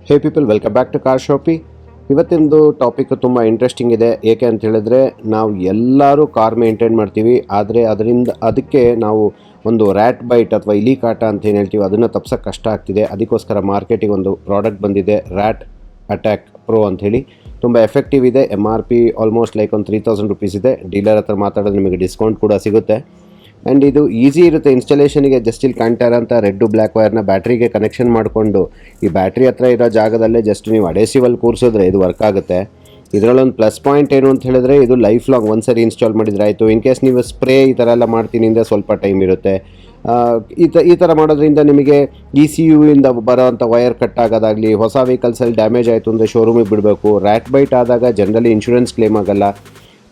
Hey people, welcome back to car shoppy. ಇವತ್ತಿಂದು topic ತುಂಬ interesting ಇದೆ. ಏಕೆ ಅಂತ ಹೇಳಿದ್ರೆ, ನಾವು ಎಲ್ಲರೂ ಕಾರ್ ಮೇಂಟೈನ್ ಮಾಡ್ತೀವಿ, ಆದರೆ ಅದಕ್ಕೆ ನಾವು ಒಂದು ರ್ಯಾಟ್ ಬೈಟ್ ಅಥವಾ ಇಲಿ ಕಾಟ ಅಂತ ಏನು ಹೇಳ್ತೀವಿ, ಅದನ್ನು ತಪ್ಸೋಕ್ಕೆ ಕಷ್ಟ ಆಗ್ತಿದೆ. ಅದಕ್ಕೋಸ್ಕರ ಮಾರ್ಕೆಟಿಗೆ ಒಂದು ಪ್ರಾಡಕ್ಟ್ ಬಂದಿದೆ, ರ್ಯಾಟ್ ಅಟ್ಯಾಕ್ ಪ್ರೋ ಅಂಥೇಳಿ. ತುಂಬ ಎಫೆಕ್ಟಿವ್ ಇದೆ. MRP ಆಲ್ಮೋಸ್ಟ್ ಲೈಕ್ ಒಂದು 3000 ರುಪೀಸ್ ಇದೆ. ಡೀಲರ್ ಹತ್ರ ಮಾತಾಡಿದ್ರೆ ನಿಮಗೆ ಡಿಸ್ಕೌಂಟ್ ಕೂಡ ಸಿಗುತ್ತೆ. ಆ್ಯಂಡ್ ಇದು ಈಸಿ ಇರುತ್ತೆ ಇನ್ಸ್ಟಾಲೇಷನಿಗೆ. ಜಸ್ಟ್ ಇಲ್ಲಿ ಕಾಣ್ತಾ ಇರೋಂಥ ರೆಡ್ಡು ಬ್ಲ್ಯಾಕ್ ವೈರ್ನ ಬ್ಯಾಟ್ರಿಗೆ ಕನೆಕ್ಷನ್ ಮಾಡಿಕೊಂಡು ಈ ಬ್ಯಾಟ್ರಿ ಹತ್ರ ಇರೋ ಜಾಗದಲ್ಲೇ ಜಸ್ಟ್ ನೀವು ಅಡೇಸಿವಲ್ಲಿ ಕೂರಿಸಿದ್ರೆ ಇದು ವರ್ಕ್ ಆಗುತ್ತೆ. ಇದರಲ್ಲೊಂದು ಪ್ಲಸ್ ಪಾಯಿಂಟ್ ಏನು ಅಂತ ಹೇಳಿದ್ರೆ, ಇದು ಲೈಫ್ ಲಾಂಗ್ ಒಂದ್ಸರಿ ಇನ್ಸ್ಟಾಲ್ ಮಾಡಿದ್ರೆ ಆಯಿತು. ಇನ್ ಕೇಸ್ ನೀವು ಸ್ಪ್ರೇ ಈ ಥರ ಎಲ್ಲ ಮಾಡ್ತೀನಿ ಅಂದರೆ ಸ್ವಲ್ಪ ಟೈಮ್ ಇರುತ್ತೆ. ಈ ಥರ ಮಾಡೋದ್ರಿಂದ ನಿಮಗೆ ECU ಇಂದ ಬರೋವಂಥ ವೈರ್ ಕಟ್ ಆಗೋದಾಗಲಿ, ಹೊಸ ವೆಹಿಕಲ್ಸಲ್ಲಿ ಡ್ಯಾಮೇಜ್ ಆಯಿತು ಅಂದರೆ ಶೋರೂಮಿಗೆ ಬಿಡಬೇಕು. ರ್ಯಾಟ್ ಬೈಟ್ ಆದಾಗ ಜನರಲಿ ಇನ್ಶೂರೆನ್ಸ್ ಕ್ಲೇಮ್ ಆಗೋಲ್ಲ.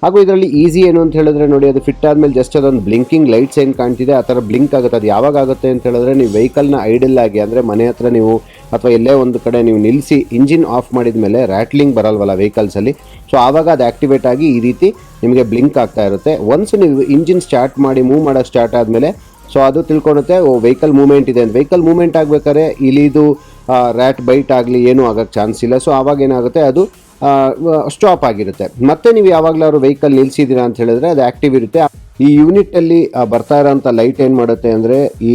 ಹಾಗೂ ಇದರಲ್ಲಿ ಈಸಿ ಏನು ಅಂತ ಹೇಳಿದ್ರೆ, ನೋಡಿ, ಅದು ಫಿಟ್ ಆದಮೇಲೆ ಜಸ್ಟ್ ಅದೊಂದು ಬ್ಲಿಂಕಿಂಗ್ ಲೈಟ್ಸ್ ಏನು ಕಾಣ್ತಿದೆ ಆ ಥರ ಬ್ಲಿಂಕ್ ಆಗುತ್ತೆ. ಅದು ಯಾವಾಗ ಆಗುತ್ತೆ ಅಂತ ಹೇಳಿದ್ರೆ, ನೀವು ವೆಹಿಕಲ್ನ ಐಡಲ್ ಆಗಿ, ಅಂದರೆ ಮನೆ ಹತ್ರ ನೀವು ಅಥವಾ ಎಲ್ಲೇ ಒಂದು ಕಡೆ ನೀವು ನಿಲ್ಲಿಸಿ ಇಂಜಿನ್ ಆಫ್ ಮಾಡಿದ ಮೇಲೆ ರ್ಯಾಟ್ಲಿಂಗ್ ಬರಲ್ವಲ್ಲ ವೆಹಿಕಲ್ಸಲ್ಲಿ, ಸೊ ಆವಾಗ ಅದು ಆ್ಯಕ್ಟಿವೇಟ್ ಆಗಿ ಈ ರೀತಿ ನಿಮಗೆ ಬ್ಲಿಂಕ್ ಆಗ್ತಾ ಇರುತ್ತೆ. ಒನ್ಸ್ ನೀವು ಇಂಜಿನ್ ಸ್ಟಾರ್ಟ್ ಮಾಡಿ ಮೂವ್ ಮಾಡೋಕ್ಕೆ ಸ್ಟಾರ್ಟ್ ಆದಮೇಲೆ ಸೊ ಅದು ತಿಳ್ಕೊಳುತ್ತೆ ವೆಹಿಕಲ್ ಮೂವ್ಮೆಂಟ್ ಇದೆ ಅಂತ. ವೆಹಿಕಲ್ ಮೂವ್ಮೆಂಟ್ ಆಗಬೇಕಾದ್ರೆ ಇಲಿದು ರ್ಯಾಟ್ ಬೈಟ್ ಆಗಲಿ ಏನೂ ಆಗೋಕ್ಕೆ ಚಾನ್ಸ್ ಇಲ್ಲ. ಸೊ ಆವಾಗ ಏನಾಗುತ್ತೆ, ಅದು ಸ್ಟಾಪ್ ಆಗಿರುತ್ತೆ. ಮತ್ತೆ ನೀವು ಯಾವಾಗಲಾದ್ರು ವೆಹಿಕಲ್ ನಿಲ್ಲಿಸಿದ್ದೀರಾ ಅಂತ ಹೇಳಿದ್ರೆ ಅದು ಆ್ಯಕ್ಟಿವ್ ಇರುತ್ತೆ. ಈ ಯೂನಿಟಲ್ಲಿ ಬರ್ತಾ ಇರೋಂಥ ಲೈಟ್ ಏನು ಮಾಡುತ್ತೆ ಅಂದರೆ, ಈ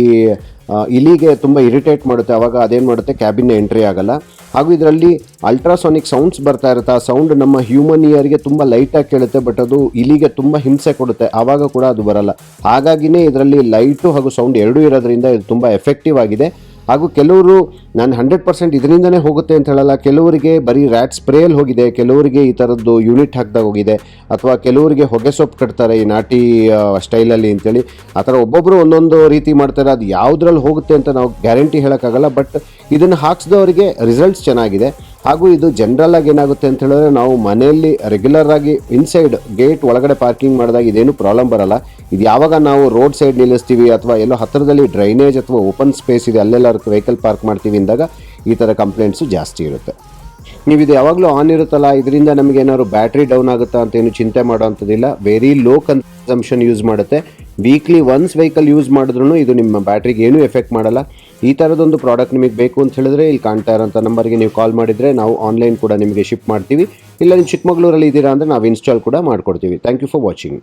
ಇಲಿಗೆ ತುಂಬ ಇರಿಟೇಟ್ ಮಾಡುತ್ತೆ. ಆವಾಗ ಅದೇನು ಮಾಡುತ್ತೆ, ಕ್ಯಾಬಿನ್ ಎಂಟ್ರಿ ಆಗೋಲ್ಲ. ಹಾಗೂ ಇದರಲ್ಲಿ ಅಲ್ಟ್ರಾಸಾನಿಕ್ ಸೌಂಡ್ಸ್ ಬರ್ತಾ ಇರುತ್ತೆ. ಆ ಸೌಂಡ್ ನಮ್ಮ ಹ್ಯೂಮನ್ ಇಯರ್ಗೆ ತುಂಬ ಲೈಟಾಗಿ ಕೇಳುತ್ತೆ, ಬಟ್ ಅದು ಇಲಿಗೆ ತುಂಬ ಹಿಂಸೆ ಕೊಡುತ್ತೆ. ಆವಾಗ ಕೂಡ ಅದು ಬರಲ್ಲ. ಹಾಗಾಗಿನೇ ಇದರಲ್ಲಿ ಲೈಟು ಹಾಗೂ ಸೌಂಡ್ ಎರಡೂ ಇರೋದ್ರಿಂದ ಇದು ತುಂಬ ಎಫೆಕ್ಟಿವ್ ಆಗಿದೆ. ಹಾಗೂ ಕೆಲವರು ನಾನು 100% ಇದರಿಂದನೇ ಹೋಗುತ್ತೆ ಅಂತ ಹೇಳಲ್ಲ. ಕೆಲವರಿಗೆ ಬರೀ ರ್ಯಾಟ್ ಸ್ಪ್ರೇಯಲ್ಲಿ ಹೋಗಿದೆ, ಕೆಲವರಿಗೆ ಈ ಥರದ್ದು ಯೂನಿಟ್ ಹಾಕಿದಾಗ ಹೋಗಿದೆ, ಅಥವಾ ಕೆಲವರಿಗೆ ಹೊಗೆ ಸೊಪ್ಪು ಕಟ್ತಾರೆ ಈ ನಾಟಿ ಸ್ಟೈಲಲ್ಲಿ ಅಂತೇಳಿ. ಆ ಥರ ಒಬ್ಬೊಬ್ಬರು ಒಂದೊಂದು ರೀತಿ ಮಾಡ್ತಾರೆ. ಅದು ಯಾವುದ್ರಲ್ಲಿ ಹೋಗುತ್ತೆ ಅಂತ ನಾವು ಗ್ಯಾರಂಟಿ ಹೇಳೋಕ್ಕಾಗಲ್ಲ. ಬಟ್ ಇದನ್ನು ಹಾಕ್ಸಿದವರಿಗೆ ರಿಸಲ್ಟ್ಸ್ ಚೆನ್ನಾಗಿದೆ. ಹಾಗೂ ಇದು ಜನರಲ್ಲಾಗಿ ಏನಾಗುತ್ತೆ ಅಂತ ಹೇಳಿದ್ರೆ, ನಾವು ಮನೆಯಲ್ಲಿ ರೆಗ್ಯುಲರ್ ಆಗಿ ಇನ್ಸೈಡ್ ಗೇಟ್ ಒಳಗಡೆ ಪಾರ್ಕಿಂಗ್ ಮಾಡಿದಾಗ ಇದೇನು ಪ್ರಾಬ್ಲಮ್ ಬರಲ್ಲ. ಇದು ಯಾವಾಗ ನಾವು ರೋಡ್ ಸೈಡ್ ನಿಲ್ಲಿಸ್ತೀವಿ ಅಥವಾ ಎಲ್ಲೋ ಹತ್ತಿರದಲ್ಲಿ ಡ್ರೈನೇಜ್ ಅಥವಾ ಓಪನ್ ಸ್ಪೇಸ್ ಇದೆ ಅಲ್ಲೆಲ್ಲ ವೆಹಿಕಲ್ ಪಾರ್ಕ್ ಮಾಡ್ತೀವಿ ಅಂದಾಗ ಈ ಥರ ಕಂಪ್ಲೇಂಟ್ಸು ಜಾಸ್ತಿ ಇರುತ್ತೆ. ನೀವು ಇದು ಯಾವಾಗಲೂ ಆನ್ ಇರುತ್ತಲ್ಲ, ಇದರಿಂದ ನಮಗೆ ಏನಾದ್ರು ಬ್ಯಾಟ್ರಿ ಡೌನ್ ಆಗುತ್ತಾ ಅಂತ ಏನು ಚಿಂತೆ ಮಾಡೋವಂಥದ್ದಿಲ್ಲ. ವೆರಿ ಲೋ ಕನ್ಸಂಪ್ಷನ್ ಯೂಸ್ ಮಾಡುತ್ತೆ. ವೀಕ್ಲಿ ಒನ್ಸ್ ವೆಹಿಕಲ್ ಯೂಸ್ ಮಾಡಿದ್ರೂ ಇದು ನಿಮ್ಮ ಬ್ಯಾಟ್ರಿಗೆ ಏನೂ ಎಫೆಕ್ಟ್ ಮಾಡಲ್ಲ. ಈ ಥರದೊಂದು ಪ್ರಾಡಕ್ಟ್ ನಿಮಗೆ ಬೇಕು ಅಂತ ಹೇಳಿದ್ರೆ, ಇಲ್ಲಿ ಕಾಣ್ತಾ ಇರೋಂಥ ನಂಬರ್ಗೆ ನೀವು ಕಾಲ್ ಮಾಡಿದರೆ ನಾವು ಆನ್ಲೈನ್ ಕೂಡ ನಿಮಗೆ ಶಿಪ್ ಮಾಡ್ತೀವಿ. ಇಲ್ಲ ನೀವು ಚಿಕ್ಕಮಗಳೂರಲ್ಲಿ ಇದ್ದೀರಾ ಅಂದರೆ ನಾವು ಇನ್ಸ್ಟಾಲ್ ಕೂಡ ಮಾಡಿಕೊಡ್ತೀವಿ. Thank you for watching.